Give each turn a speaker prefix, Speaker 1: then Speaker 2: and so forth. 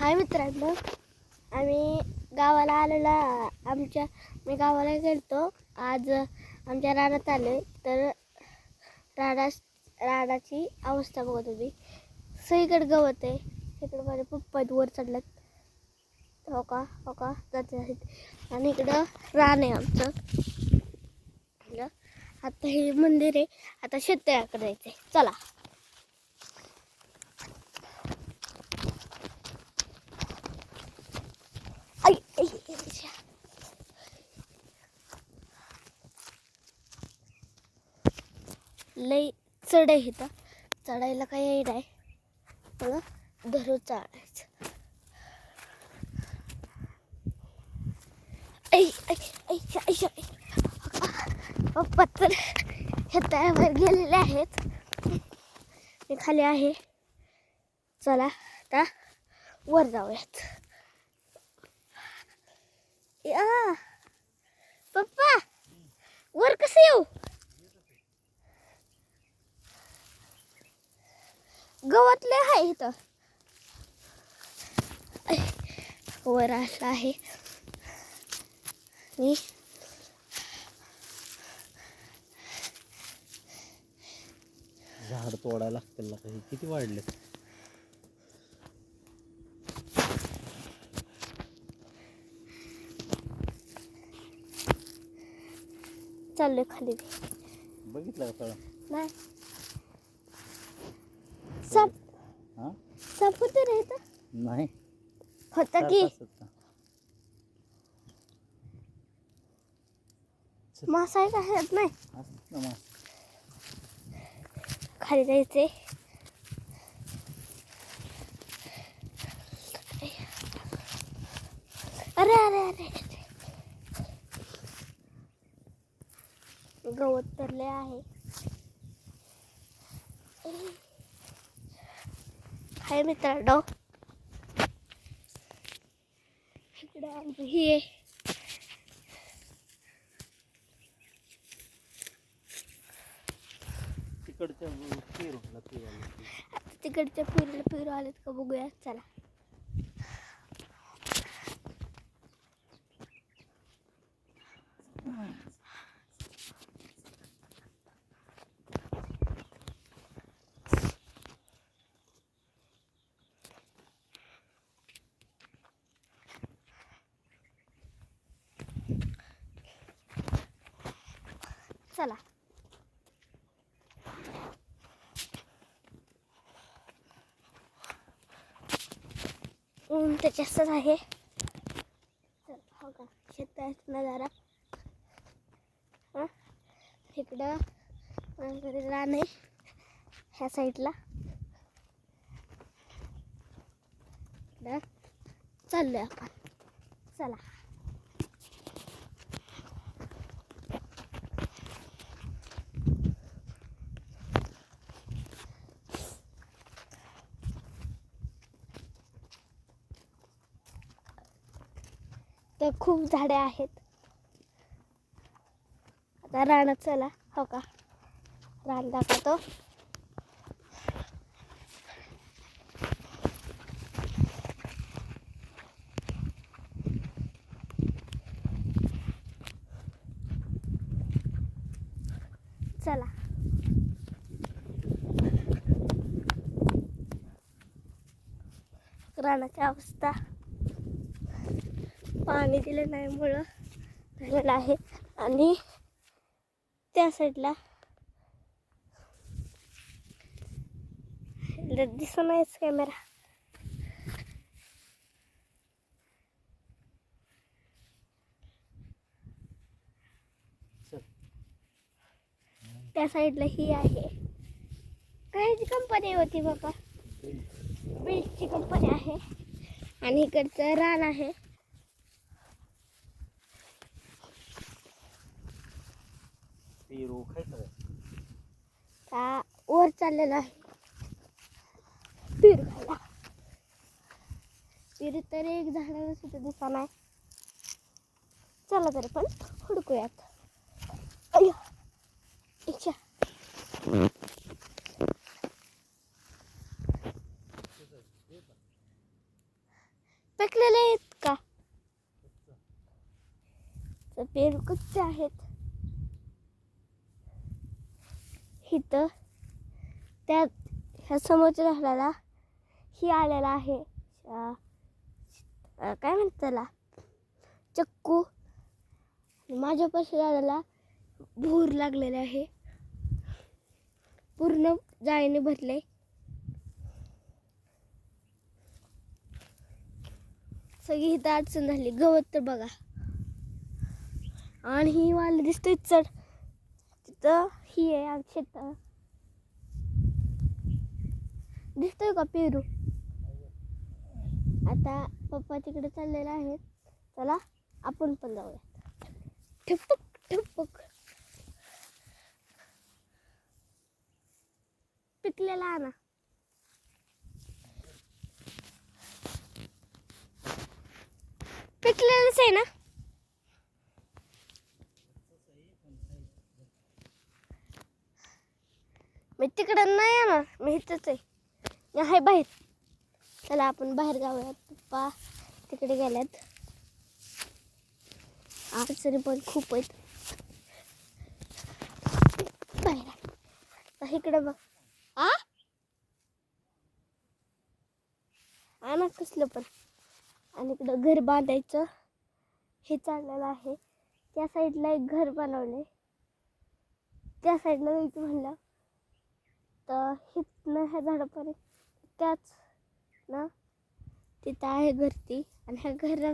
Speaker 1: हाय मित्रांनो, आम्ही गावाला आलेला मी गावाला गेलतो. आज आमच्या रानात आले तर रानाची अवस्था बघत होती. सगळीकडे गवत आहे. इकडे माझे पप्पा वर चढलेत. हो का जाते आहेत. आणि इकडं रान आहे आमचं. आता हे मंदिर आहे. आता शेततळ्याकडे जायचंय. चला. लई चढ आहे इथं. चढायला काही येड आहे. मला धरून चढायचं. पप्पा तर शेतावर गेलेले आहेत. मी खाली आहे. चला आता वर जाऊयात. या पप्पा, वर कसं येऊ? गवतले आहे इथं. वर असं आहे. मी
Speaker 2: झाड तोडायला लागतील ना. काही किती वाढले?
Speaker 1: चाललोय खाली.
Speaker 2: बघितलं का तळ?
Speaker 1: नाही. साप
Speaker 2: हा
Speaker 1: साप होतं रे इथं.
Speaker 2: नाही
Speaker 1: होतं की मासा आहे का? ह्यात नाही.
Speaker 2: असत ना मास.
Speaker 1: खाली जायचंय. अरे अरे अरे गवत तरले आहे. हाय मित्रांनो, इकडे आमची ही आहे.
Speaker 2: तिकडच्या पेरूला
Speaker 1: तिकडच्या पेरू आलेत का बघूया. चला. चला. ऊन तर जास्तच आहे. हो का शेताचा नजारा. इकडं रान आहे ह्या साईडला. इकडं चाललोय आपण. चला. तर खूप झाडे आहेत. आता रानात चला. हो का रान दाखवतो. चला. रानाची अवस्था पाणी दिलं नाही मुळे झालेलं आहे. आणि त्या साईडला दिसत नाहीच कॅमेरा. त्या साईडला ही आहे. कायची कंपनी होती बाबा? बिल्डची कंपनी आहे. आणि इकडचं रान आहे.
Speaker 2: पेरू खायचं
Speaker 1: का वर चाललेला आहे पेरू खायला. पेरू तर एक झाडाला सुद्धा दिसत नाही. चला तरी पण हुडकूयात. अय्या इच्छा. पिकलेले आहेत का? तर पेरू कच्चे आहेत. इथं त्या ह्या समोरच्या झाडाला ही आलेला आहे काय म्हणतात त्याला, चक्कू. माझ्या पाशी झाडाला भूर लागलेले आहे, पूर्ण जाळीने भरले. सगळी इथं अडचण झाली. गवत तर बघा, आणि ही वाल दिसतोय चढ, तिथं ही आहे शेत. दिसतोय का पेरू? आता पप्पा तिकडे चाललेले आहेत. चला आपण पण जाऊया. ठिपक ठिपक पिकलेला आणा. पिकलेलंच आहे ना? मी तिकडं नाही येणार, मी इथंच आहे. मी आहे बाहेर. चला आपण बाहेर जाऊयात. पप्पा तिकडे गेल्यात. अडचणी पण खूप आहेत बाहेर. इकडे बघ. आणा कसलं पण. आणि इकडं घर बांधायचं हे चाललेलं आहे. त्या साईडला एक घर बनवले. त्या साईडला जायचं म्हणलं तर हिथनं ह्या झाडापर्यंत त्याच ना तिथं आहे घरती. आणि ह्या घराचं